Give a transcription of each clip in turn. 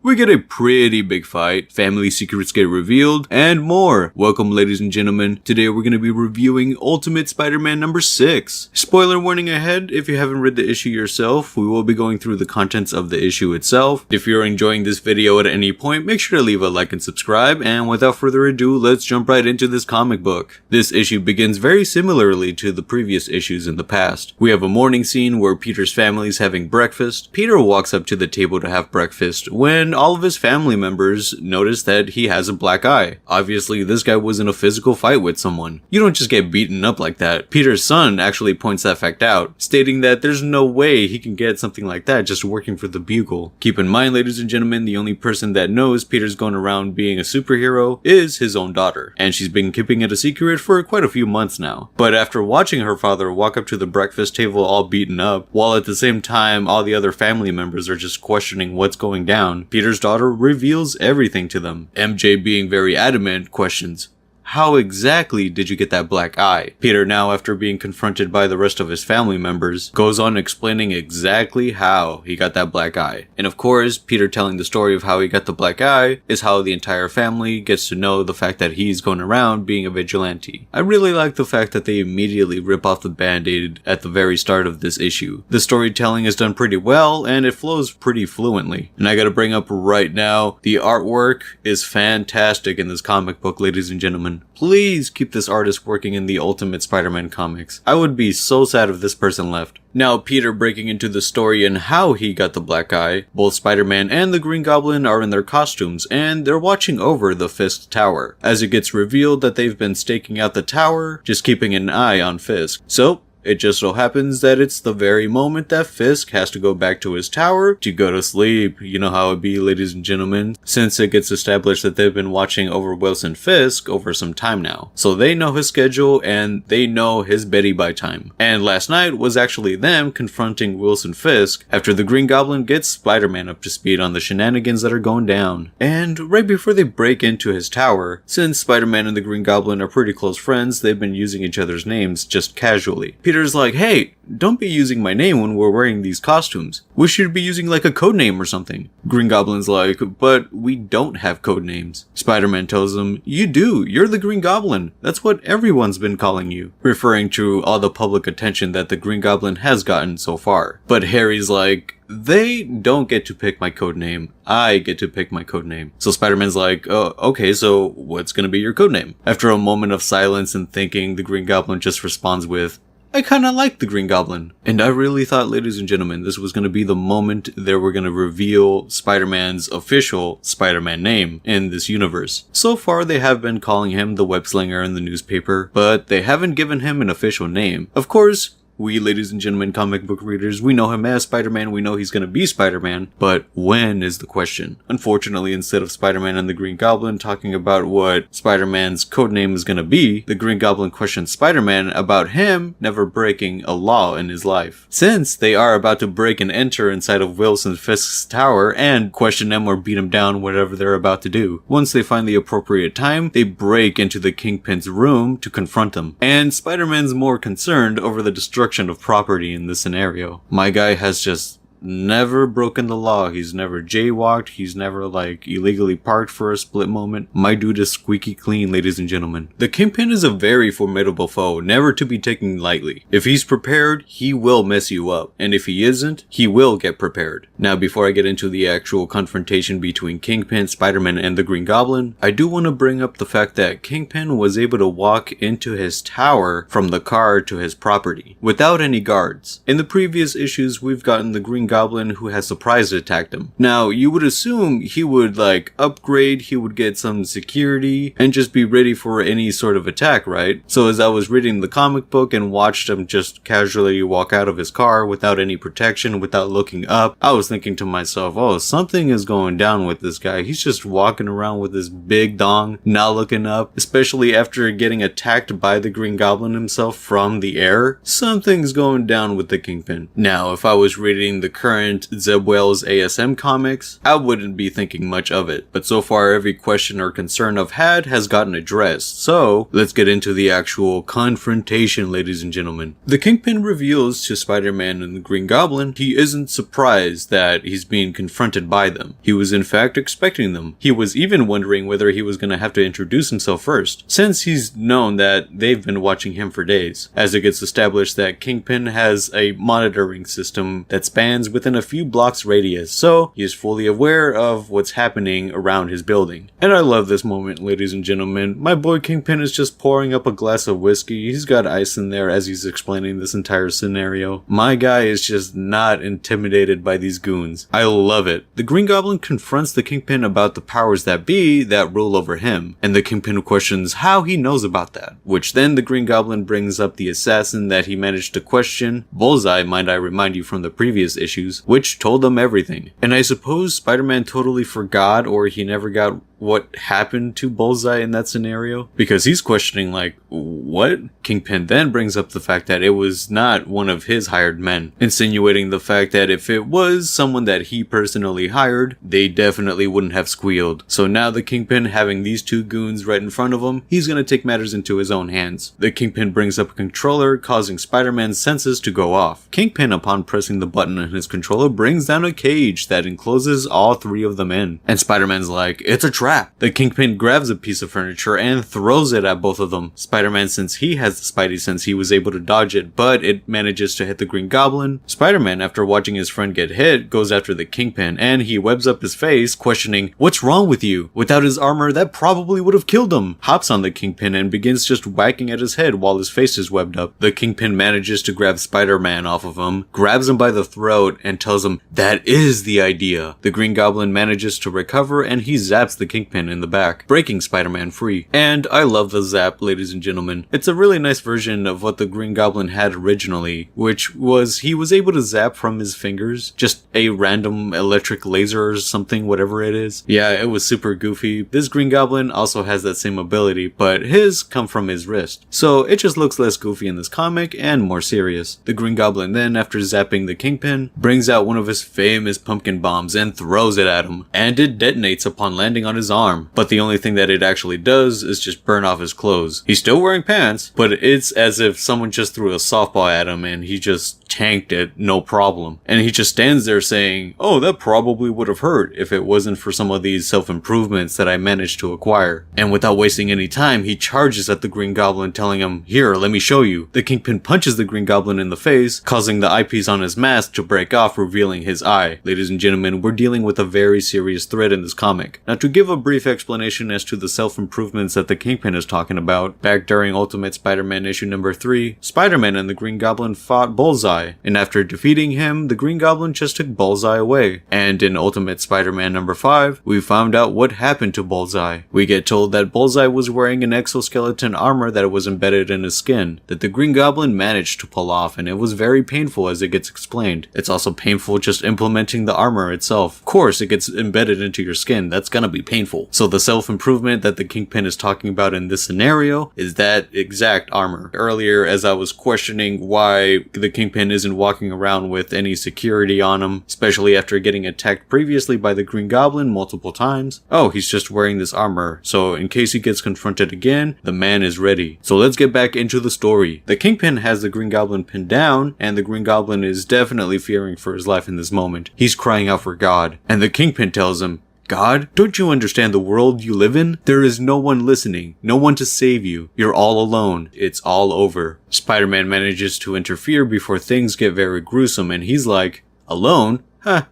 we get a pretty big fight, family secrets get revealed, and more. Welcome ladies and gentlemen, today we're going to be reviewing Ultimate Spider-Man number 6. Spoiler warning ahead, if you haven't read the issue yourself, we will be going through the contents of the issue itself. If you're enjoying this video at any point, make sure to leave a like and subscribe, and without further ado, let's jump right into this comic book. This issue begins very similarly to the previous issues in the past. We have a morning scene where Peter's family is having breakfast. Peter walks up to the table to have breakfast when all of his family members notice that he has a black eye. Obviously, this guy was in a physical fight with someone. You don't just get beaten up like that. Peter's son actually points that fact out, stating that there's no way he can get something like that just working for the Bugle. Keep in mind, ladies and gentlemen, the only person that knows Peter's going around being a superhero is his own daughter, and she's been keeping it a secret for quite a few months now. But after watching her father walk up to the breakfast table all beaten up, while at the same time all the other family members are just questioning what's going down, Peter's daughter reveals everything to them. MJ, being very adamant, questions, "How exactly did you get that black eye?" Peter, now after being confronted by the rest of his family members, goes on explaining exactly how he got that black eye. And of course, Peter telling the story of how he got the black eye is how the entire family gets to know the fact that he's going around being a vigilante. I really like the fact that they immediately rip off the band-aid at the very start of this issue. The storytelling is done pretty well and it flows pretty fluently. And I gotta bring up right now, the artwork is fantastic in this comic book, ladies and gentlemen. Please keep this artist working in the Ultimate Spider-Man comics. I would be so sad if this person left. Now, Peter breaking into the story and how he got the black eye. Both Spider-Man and the Green Goblin are in their costumes, and they're watching over the Fisk tower, as it gets revealed that they've been staking out the tower, just keeping an eye on Fisk. So, it just so happens that it's the very moment that Fisk has to go back to his tower to go to sleep. You know how it be, ladies and gentlemen, since it gets established that they've been watching over Wilson Fisk over some time now. So they know his schedule and they know his Betty Bye time. And last night was actually them confronting Wilson Fisk after the Green Goblin gets Spider-Man up to speed on the shenanigans that are going down. And right before they break into his tower, since Spider-Man and the Green Goblin are pretty close friends, they've been using each other's names just casually. Peter's like, "Hey, don't be using my name when we're wearing these costumes. We should be using like a code name or something." Green Goblin's like, "But we don't have code names." Spider-Man tells him, "You do. You're the Green Goblin. That's what everyone's been calling you," referring to all the public attention that the Green Goblin has gotten so far. But Harry's like, "They don't get to pick my code name. I get to pick my code name." So Spider-Man's like, "Oh, okay, so what's gonna be your code name?" After a moment of silence and thinking, the Green Goblin just responds with, "I kinda like the Green Goblin." And I really thought, ladies and gentlemen, this was gonna be the moment that we're gonna reveal Spider-Man's official Spider-Man name in this universe. So far, they have been calling him the Web Slinger in the newspaper, but they haven't given him an official name. Of course, we, ladies and gentlemen, comic book readers, we know him as Spider-Man, we know he's gonna be Spider-Man, but when is the question? Unfortunately, instead of Spider-Man and the Green Goblin talking about what Spider-Man's codename is gonna be, the Green Goblin questions Spider-Man about him never breaking a law in his life. Since they are about to break and enter inside of Wilson Fisk's tower and question him or beat him down, whatever they're about to do. Once they find the appropriate time, they break into the Kingpin's room to confront him. And Spider-Man's more concerned over the destruction of property in this scenario. My guy has just never broken the law. He's never jaywalked. He's never like illegally parked for a split moment. My dude is squeaky clean, ladies and gentlemen. The Kingpin is a very formidable foe, never to be taken lightly. If he's prepared, he will mess you up. And if he isn't, he will get prepared. Now, before I get into the actual confrontation between Kingpin, Spider-Man, and the Green Goblin, I do want to bring up the fact that Kingpin was able to walk into his tower from the car to his property without any guards. In the previous issues, we've gotten the Green Goblin who has surprise attacked him. Now, you would assume he would like upgrade, he would get some security, and just be ready for any sort of attack, right? So as I was reading the comic book and watched him just casually walk out of his car without any protection, without looking up, I was thinking to myself, oh, something is going down with this guy. He's just walking around with this big dong, not looking up, especially after getting attacked by the Green Goblin himself from the air. Something's going down with the Kingpin. Now, if I was reading the current Zeb Wells ASM comics, I wouldn't be thinking much of it. But so far every question or concern I've had has gotten addressed. So let's get into the actual confrontation, ladies and gentlemen. The Kingpin reveals to Spider-Man and the Green Goblin he isn't surprised that he's being confronted by them. He was in fact expecting them. He was even wondering whether he was going to have to introduce himself first, since he's known that they've been watching him for days, as it gets established that Kingpin has a monitoring system that spans within a few blocks radius, so he is fully aware of what's happening around his building. And I love this moment, ladies and gentlemen. My boy Kingpin is just pouring up a glass of whiskey. He's got ice in there as he's explaining this entire scenario. My guy is just not intimidated by these goons. I love it. The Green Goblin confronts the Kingpin about the powers that be that rule over him, and the Kingpin questions how he knows about that, which then the Green Goblin brings up the assassin that he managed to question, Bullseye, might I remind you, from the previous issues, which told them everything. And I suppose Spider-Man totally forgot, or he never got what happened to Bullseye in that scenario, because he's questioning like, what? Kingpin then brings up the fact that it was not one of his hired men, insinuating the fact that if it was someone that he personally hired, they definitely wouldn't have squealed. So now the Kingpin, having these two goons right in front of him, he's gonna take matters into his own hands. The Kingpin brings up a controller, causing Spider-Man's senses to go off. Kingpin, upon pressing the button on his controller, brings down a cage that encloses all three of them in, and Spider-Man's like, it's a trap. The Kingpin grabs a piece of furniture and throws it at both of them. Spider-Man, since he has the Spidey sense, he was able to dodge it, but it manages to hit the Green Goblin. Spider-Man, after watching his friend get hit, goes after the Kingpin, and he webs up his face, questioning, what's wrong with you? Without his armor, that probably would have killed him. Hops on the Kingpin and begins just whacking at his head while his face is webbed up. The Kingpin manages to grab Spider-Man off of him, grabs him by the throat, and tells him, that is the idea. The Green Goblin manages to recover, and he zaps the Kingpin in the back, breaking Spider-Man free. And I love the zap, ladies and gentlemen. It's a really nice version of what the Green Goblin had originally, which was he was able to zap from his fingers, just a random electric laser or something, whatever it is. Yeah, it was super goofy. This Green Goblin also has that same ability, but his come from his wrist. So it just looks less goofy in this comic and more serious. The Green Goblin then, after zapping the Kingpin, brings out one of his famous pumpkin bombs and throws it at him, and it detonates upon landing on his arm. But the only thing that it actually does is just burn off his clothes. He's still wearing pants, but it's as if someone just threw a softball at him and he just tanked it, no problem. And he just stands there saying, oh, that probably would have hurt if it wasn't for some of these self-improvements that I managed to acquire. And without wasting any time, he charges at the Green Goblin, telling him, here, let me show you. The Kingpin punches the Green Goblin in the face, causing the eyepiece on his mask to break off, revealing his eye. Ladies and gentlemen, we're dealing with a very serious threat in this comic. Now, to give a brief explanation as to the self-improvements that the Kingpin is talking about, back during Ultimate Spider-Man issue number 3, Spider-Man and the Green Goblin fought Bullseye, and after defeating him, the Green Goblin just took Bullseye away. And in Ultimate Spider-Man number 5, we found out what happened to Bullseye. We get told that Bullseye was wearing an exoskeleton armor that was embedded in his skin, that the Green Goblin managed to pull off, and it was very painful as it gets explained. It's also painful just implementing the armor itself. Of course, it gets embedded into your skin, that's gonna be painful. So the self-improvement that the Kingpin is talking about in this scenario is that exact armor. Earlier, as I was questioning why the Kingpin isn't walking around with any security on him, especially after getting attacked previously by the Green Goblin multiple times, oh, he's just wearing this armor, so in case he gets confronted again, the man is ready. So let's get back into the story. The Kingpin has the Green Goblin pinned down, and the Green Goblin is definitely fearing for his life in this moment. He's crying out for God, and the Kingpin tells him, God, don't you understand the world you live in? There is no one listening, no one to save you. You're all alone. It's all over. Spider-Man manages to interfere before things get very gruesome, and he's like, alone? Huh.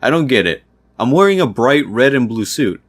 I don't get it. I'm wearing a bright red and blue suit.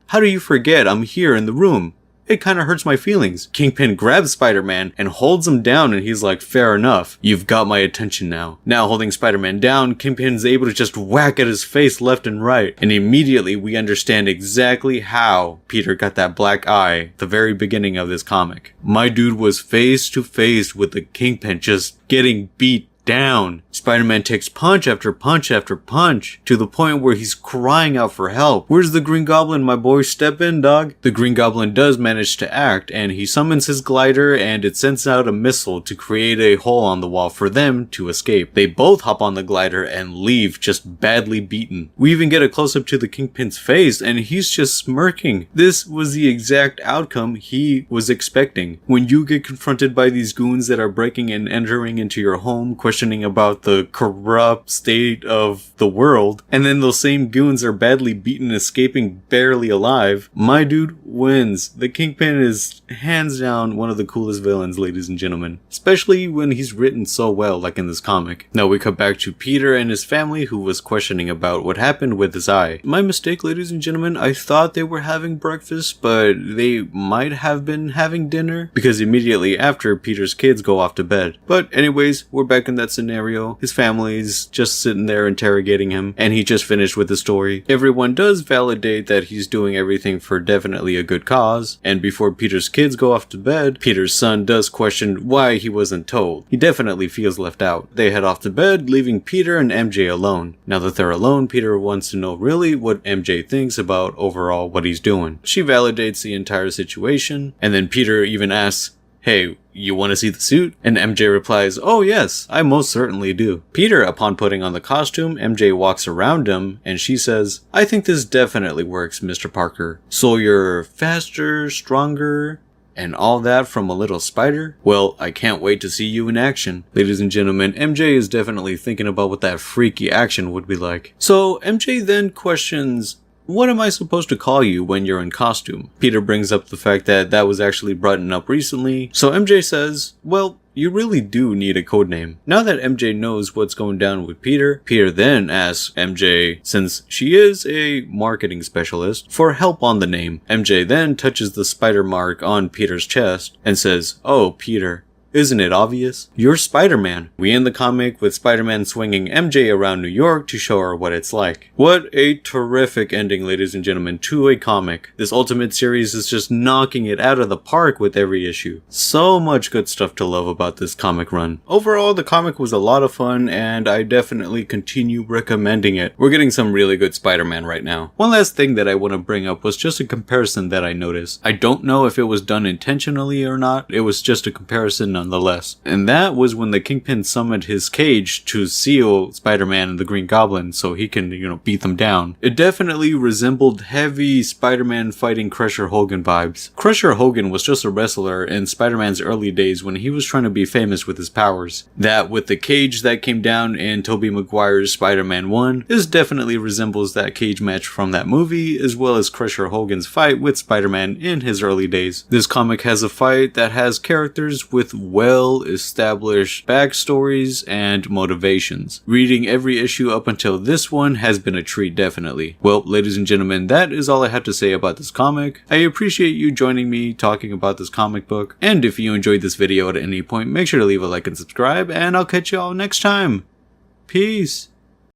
How do you forget I'm here in the room? It kinda hurts my feelings. Kingpin grabs Spider-Man and holds him down, and he's like, fair enough. You've got my attention now. Now holding Spider-Man down, Kingpin's able to just whack at his face left and right. And immediately we understand exactly how Peter got that black eye at the very beginning of this comic. My dude was face to face with the Kingpin, just getting beat down. Spider-Man takes punch after punch after punch to the point where he's crying out for help. Where's the Green Goblin, my boy? Step in, dog. The Green Goblin does manage to act, and he summons his glider and it sends out a missile to create a hole on the wall for them to escape. They both hop on the glider and leave just badly beaten. We even get a close-up to the Kingpin's face and he's just smirking. This was the exact outcome he was expecting. When you get confronted by these goons that are breaking and entering into your home, questioning about the corrupt state of the world, and then those same goons are badly beaten, escaping barely alive, my dude wins. The Kingpin is hands down one of the coolest villains, ladies and gentlemen, especially when he's written so well like in this comic. Now we cut back to Peter and his family, who was questioning about what happened with his eye. My mistake, ladies and gentlemen, I thought they were having breakfast, but they might have been having dinner, because immediately after Peter's kids go off to bed. But anyways, we're back in that scenario. His family's just sitting there interrogating him, and he just finished with the story. Everyone does validate that he's doing everything for definitely a good cause, and before Peter's kids go off to bed, Peter's son does question why he wasn't told. He definitely feels left out. They head off to bed, leaving Peter and MJ alone. Now that they're alone, Peter wants to know really what MJ thinks about overall what he's doing. She validates the entire situation, and then Peter even asks, "Hey, you want to see the suit?" And MJ replies, "Oh yes, I most certainly do." Peter, upon putting on the costume, MJ walks around him and she says, "I think this definitely works, Mr. Parker. So you're faster, stronger, and all that from a little spider? Well, I can't wait to see you in action." Ladies and gentlemen, MJ is definitely thinking about what that freaky action would be like. So MJ then questions, "What am I supposed to call you when you're in costume?" Peter brings up the fact that that was actually brought up recently. So MJ says, "Well, you really do need a code name." Now that MJ knows what's going down with Peter, Peter then asks MJ, since she is a marketing specialist, for help on the name. MJ then touches the spider mark on Peter's chest and says, "Oh, Peter, isn't it obvious? You're Spider-Man." We end the comic with Spider-Man swinging MJ around New York to show her what it's like. What a terrific ending, ladies and gentlemen, to a comic. This Ultimate series is just knocking it out of the park with every issue. So much good stuff to love about this comic run. Overall, the comic was a lot of fun, and I definitely continue recommending it. We're getting some really good Spider-Man right now. One last thing that I want to bring up was just a comparison that I noticed. I don't know if it was done intentionally or not. It was just a comparison nonetheless. And that was when the Kingpin summoned his cage to seal Spider-Man and the Green Goblin so he can, beat them down. It definitely resembled heavy Spider-Man fighting Crusher Hogan vibes. Crusher Hogan was just a wrestler in Spider-Man's early days when he was trying to be famous with his powers. That with the cage that came down in Tobey Maguire's Spider-Man 1, this definitely resembles that cage match from that movie, as well as Crusher Hogan's fight with Spider-Man in his early days. This comic has a fight that has characters with well-established backstories and motivations. Reading every issue up until this one has been a treat, definitely. Well, ladies and gentlemen, that is all I have to say about this comic. I appreciate you joining me talking about this comic book, and if you enjoyed this video at any point, make sure to leave a like and subscribe, and I'll catch you all next time. Peace!